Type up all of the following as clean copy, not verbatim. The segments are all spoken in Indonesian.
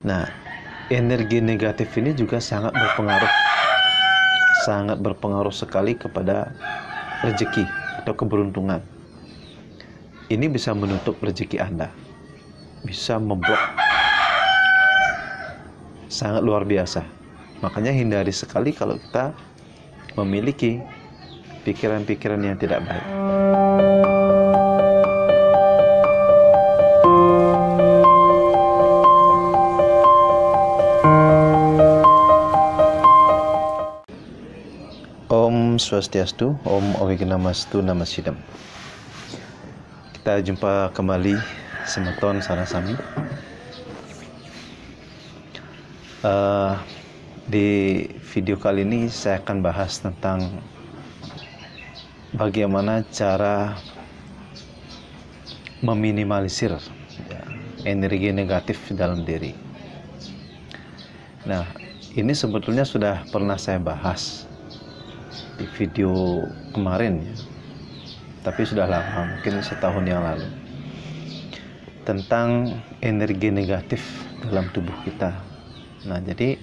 Nah, energi negatif ini juga sangat berpengaruh sekali kepada rezeki atau keberuntungan. Ini bisa menutup rezeki Anda, bisa memblok, sangat luar biasa. Makanya hindari sekali kalau kita memiliki pikiran-pikiran yang tidak baik. Om Swastiastu, Om Awignamastu Namasidam. Kita jumpa kembali semeton sarasami. Di video kali ini saya akan bahas tentang bagaimana cara meminimalisir energi negatif dalam diri. Nah, ini sebetulnya sudah pernah saya bahas di video kemarin ya, tapi sudah lama, mungkin setahun yang lalu, tentang energi negatif dalam tubuh kita. Nah, jadi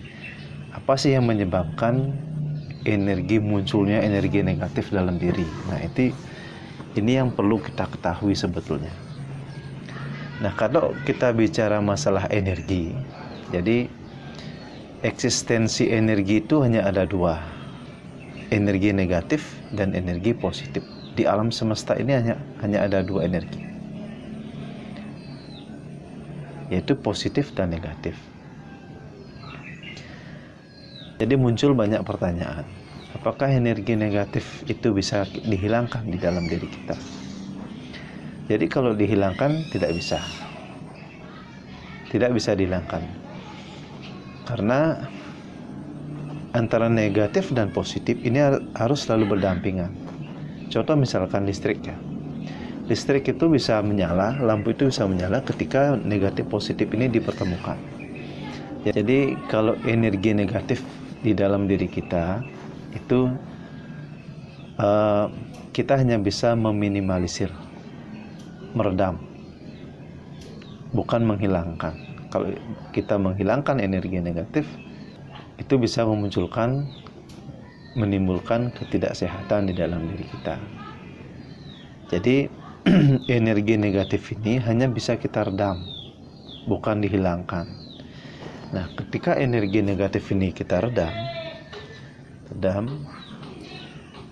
apa sih yang menyebabkan munculnya energi negatif dalam diri? Nah, ini yang perlu kita ketahui sebetulnya. Nah, kalau kita bicara masalah energi, jadi eksistensi energi itu hanya ada dua, energi negatif dan energi positif. Di alam semesta ini hanya ada dua energi, yaitu positif dan negatif. Jadi muncul banyak pertanyaan, apakah energi negatif itu bisa dihilangkan di dalam diri kita? Jadi kalau dihilangkan tidak bisa dihilangkan, karena antara negatif dan positif ini harus selalu berdampingan. Contoh misalkan listrik ya. Listrik itu bisa menyala, lampu itu bisa menyala ketika negatif positif ini dipertemukan. Jadi kalau energi negatif di dalam diri kita itu kita hanya bisa meminimalisir, meredam, bukan menghilangkan. Kalau kita menghilangkan energi negatif, itu bisa menimbulkan ketidaksehatan di dalam diri kita. Jadi energi negatif ini hanya bisa kita redam, bukan dihilangkan. Nah, ketika energi negatif ini kita redam,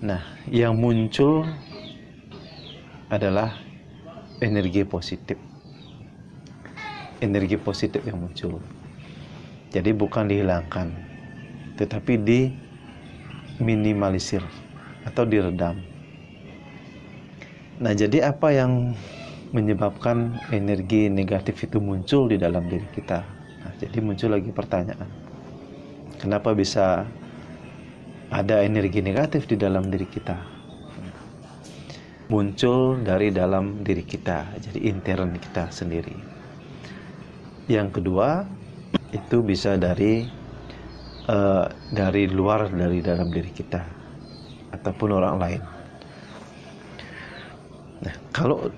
nah, yang muncul adalah energi positif. Energi positif yang muncul. Jadi bukan dihilangkan, tetapi diminimalisir atau diredam. Nah, jadi apa yang menyebabkan energi negatif itu muncul di dalam diri kita? Nah, jadi muncul lagi pertanyaan, kenapa bisa ada energi negatif di dalam diri kita? Muncul dari dalam diri kita, jadi intern kita sendiri. Yang kedua, itu bisa dari luar, dari dalam diri kita ataupun orang lain. Nah, kalau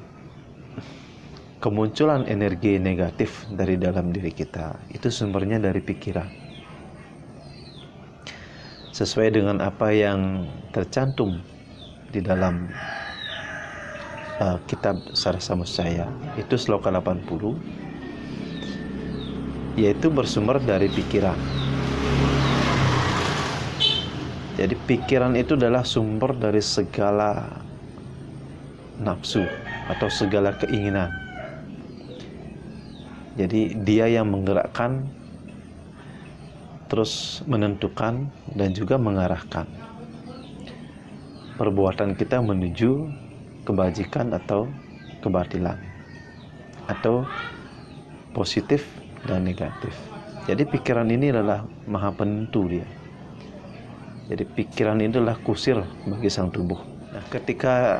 kemunculan energi negatif dari dalam diri kita, itu sumbernya dari pikiran. Sesuai dengan apa yang tercantum di dalam kitab Sarasamusaya, itu sloka 80, yaitu bersumber dari pikiran. Jadi pikiran itu adalah sumber dari segala nafsu atau segala keinginan. Jadi dia yang menggerakkan, terus menentukan, dan juga mengarahkan perbuatan kita menuju kebajikan atau kebatilan, atau positif dan negatif. Jadi pikiran ini adalah maha penentu dia. Jadi pikiran ini adalah kusir bagi sang tubuh. Nah, ketika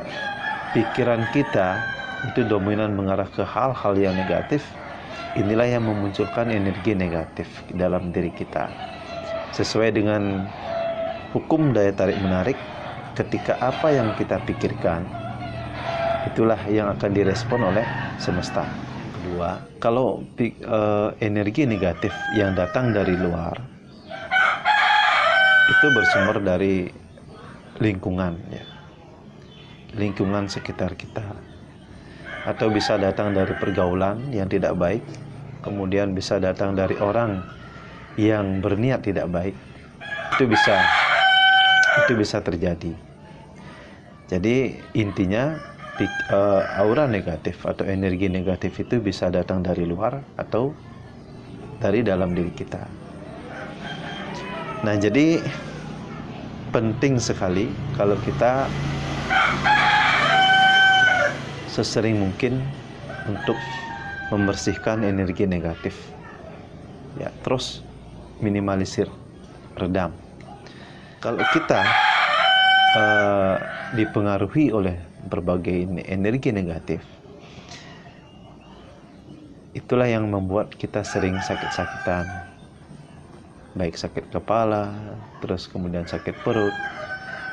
pikiran kita itu dominan mengarah ke hal-hal yang negatif, inilah yang memunculkan energi negatif dalam diri kita. Sesuai dengan hukum daya tarik menarik, ketika apa yang kita pikirkan, itulah yang akan direspon oleh semesta. kedua, kalau energi negatif yang datang dari luar itu bersumber dari lingkungan, ya, lingkungan sekitar kita, atau bisa datang dari pergaulan yang tidak baik, kemudian bisa datang dari orang yang berniat tidak baik. Itu bisa terjadi. Jadi intinya aura negatif atau energi negatif itu bisa datang dari luar atau dari dalam diri kita. Nah, jadi penting sekali kalau kita sesering mungkin untuk membersihkan energi negatif, ya, terus minimalisir, redam. Kalau kita dipengaruhi oleh berbagai energi negatif, itulah yang membuat kita sering sakit-sakitan, baik sakit kepala, terus kemudian sakit perut,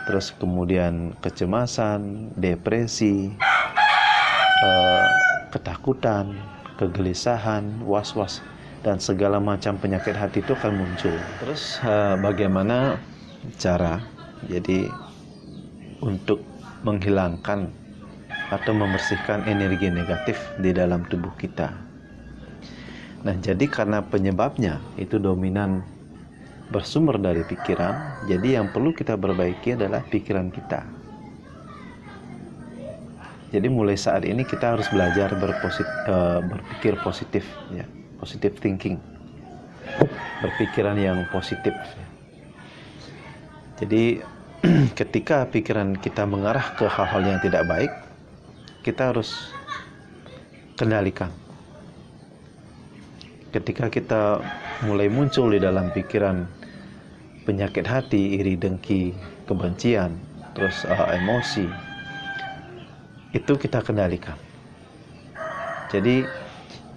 terus kemudian kecemasan, depresi, ketakutan, kegelisahan, was-was, dan segala macam penyakit hati itu akan muncul. Terus bagaimana cara jadi untuk menghilangkan atau membersihkan energi negatif di dalam tubuh kita? Nah, jadi karena penyebabnya itu dominan bersumber dari pikiran, jadi yang perlu kita perbaiki adalah pikiran kita. Jadi mulai saat ini kita harus belajar berpikir positif, ya, positive thinking, berpikiran yang positif. Jadi ketika pikiran kita mengarah ke hal-hal yang tidak baik, kita harus kendalikan. Ketika kita mulai muncul di dalam pikiran penyakit hati, iri, dengki, kebencian, terus emosi, itu kita kendalikan. Jadi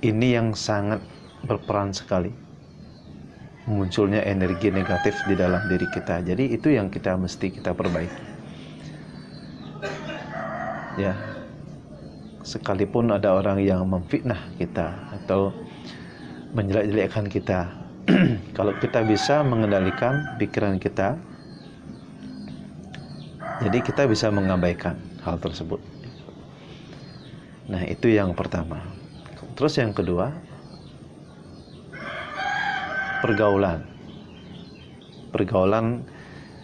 ini yang sangat berperan sekali munculnya energi negatif di dalam diri kita. Jadi itu yang mesti kita perbaiki, ya. Sekalipun ada orang yang memfitnah kita atau menjelek-jelekkan kita, kalau kita bisa mengendalikan pikiran kita, jadi kita bisa mengabaikan hal tersebut. Nah, itu yang pertama. Terus yang kedua, pergaulan,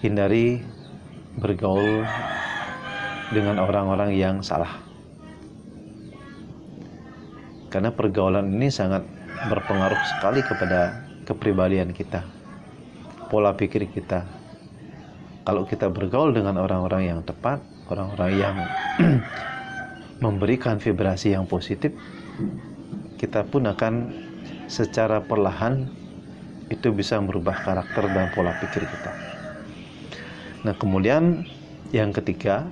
hindari bergaul dengan orang-orang yang salah, karena pergaulan ini sangat berpengaruh sekali kepada kepribadian kita, pola pikir kita. Kalau kita bergaul dengan orang-orang yang tepat, orang-orang yang memberikan vibrasi yang positif, kita pun akan secara perlahan itu bisa merubah karakter dan pola pikir kita. Nah, kemudian yang ketiga,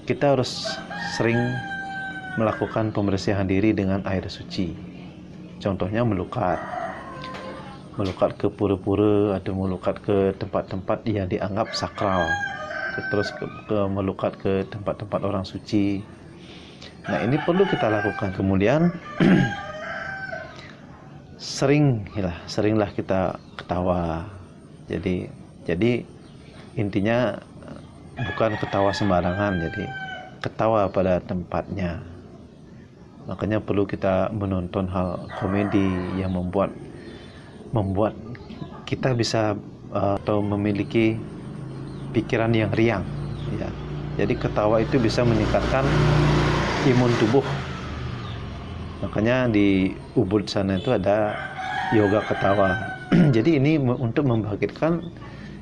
kita harus sering melakukan pembersihan diri dengan air suci. Contohnya melukat ke pura-pura atau melukat ke tempat-tempat yang dianggap sakral, terus melukat ke tempat-tempat orang suci. Nah, ini perlu kita lakukan. Kemudian seringlah kita ketawa. Jadi intinya bukan ketawa sembarangan, jadi ketawa pada tempatnya. Makanya perlu kita menonton hal komedi yang membuat kita bisa atau memiliki pikiran yang riang, ya. Jadi ketawa itu bisa meningkatkan imun tubuh. Makanya di Ubud sana itu ada yoga ketawa. Jadi ini untuk membangkitkan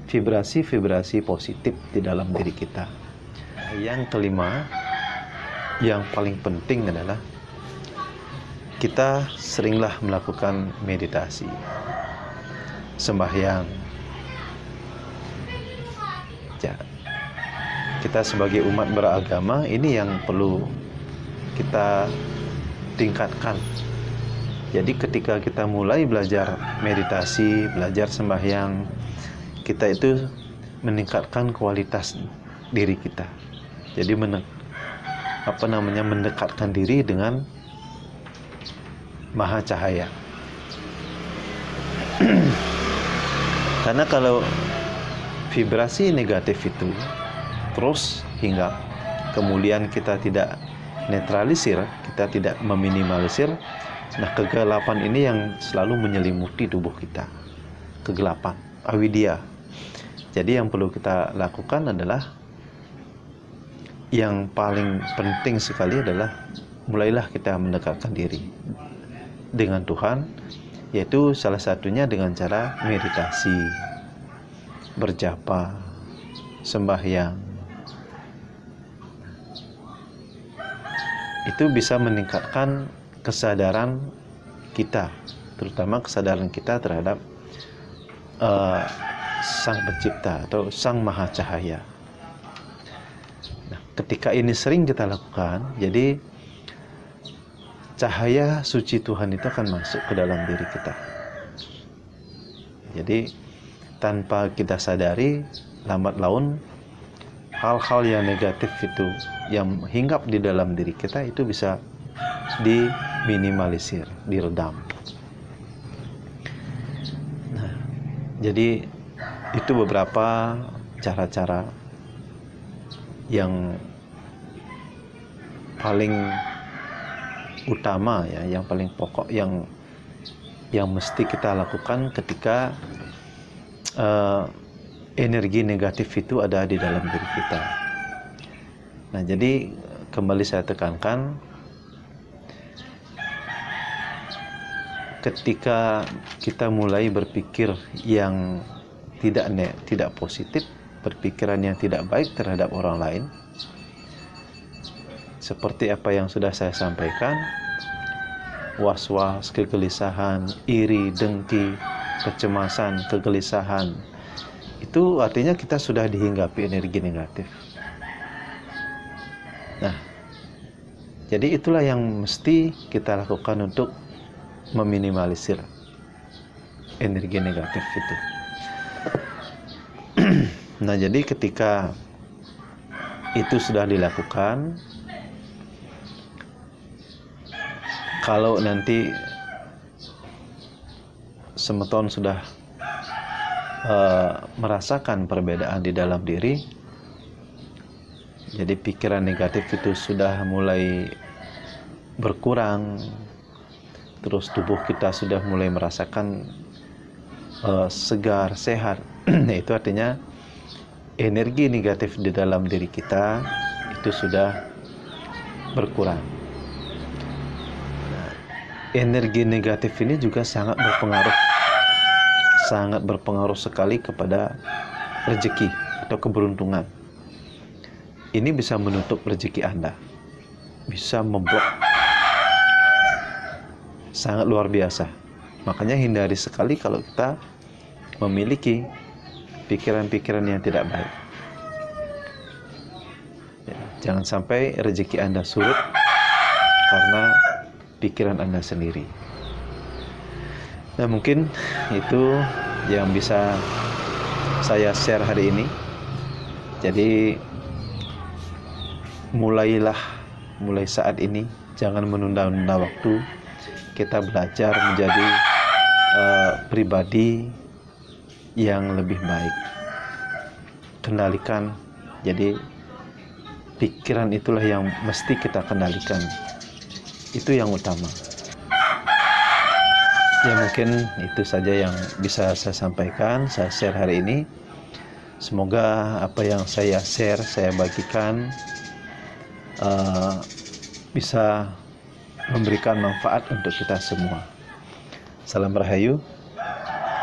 vibrasi-vibrasi positif di dalam diri kita. Yang kelima, yang paling penting adalah kita seringlah melakukan meditasi, sembahyang. Ya, kita sebagai umat beragama ini yang perlu kita tingkatkan. Jadi ketika kita mulai belajar meditasi, belajar sembahyang, kita itu meningkatkan kualitas diri kita. Jadi mendekatkan diri dengan Maha Cahaya. Karena kalau vibrasi negatif itu terus hinggap, kemudian kita tidak netralisir, kita tidak meminimalisir, nah kegelapan ini yang selalu menyelimuti tubuh kita. Kegelapan, avidya. Jadi yang perlu kita lakukan adalah, yang paling penting sekali adalah mulailah kita mendekatkan diri dengan Tuhan, yaitu salah satunya dengan cara meditasi, berjapa, sembahyang. Itu bisa meningkatkan kesadaran kita, terutama kesadaran kita terhadap Sang Pencipta atau Sang Maha Cahaya. Nah, ketika ini sering kita lakukan, jadi cahaya suci Tuhan itu akan masuk ke dalam diri kita. Jadi tanpa kita sadari, lambat laun hal-hal yang negatif itu yang hinggap di dalam diri kita itu bisa diminimalisir, diredam. Nah, jadi itu beberapa cara-cara yang paling utama ya, yang paling pokok yang mesti kita lakukan ketika energi negatif itu ada di dalam diri kita. Nah, jadi kembali saya tekankan, ketika kita mulai berpikir yang tidak positif, berpikiran yang tidak baik terhadap orang lain, seperti apa yang sudah saya sampaikan, was-was, kegelisahan, iri, dengki, kecemasan, kegelisahan, itu artinya kita sudah dihinggapi energi negatif. Nah, jadi itulah yang mesti kita lakukan untuk meminimalisir energi negatif itu. Nah, jadi ketika itu sudah dilakukan, kalau nanti semeton sudah merasakan perbedaan di dalam diri, jadi pikiran negatif itu sudah mulai berkurang, terus tubuh kita sudah mulai merasakan segar, sehat. Itu artinya energi negatif di dalam diri kita itu sudah berkurang. Nah, energi negatif ini juga sangat berpengaruh sekali kepada rezeki atau keberuntungan. Ini bisa menutup rezeki Anda, bisa memblok, sangat luar biasa. Makanya hindari sekali kalau kita memiliki pikiran-pikiran yang tidak baik. Ya, jangan sampai rezeki Anda surut karena pikiran Anda sendiri. Nah, mungkin itu yang bisa saya share hari ini. Jadi mulai saat ini, jangan menunda-nunda waktu. Kita belajar menjadi pribadi yang lebih baik. Kendalikan. Jadi pikiran itulah yang mesti kita kendalikan. Itu yang utama. Ya, mungkin itu saja yang bisa saya sampaikan, saya share hari ini. Semoga apa yang saya share, saya bagikan bisa memberikan manfaat untuk kita semua. Salam Rahayu.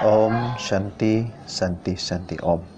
Om Shanti Santi Santi Om.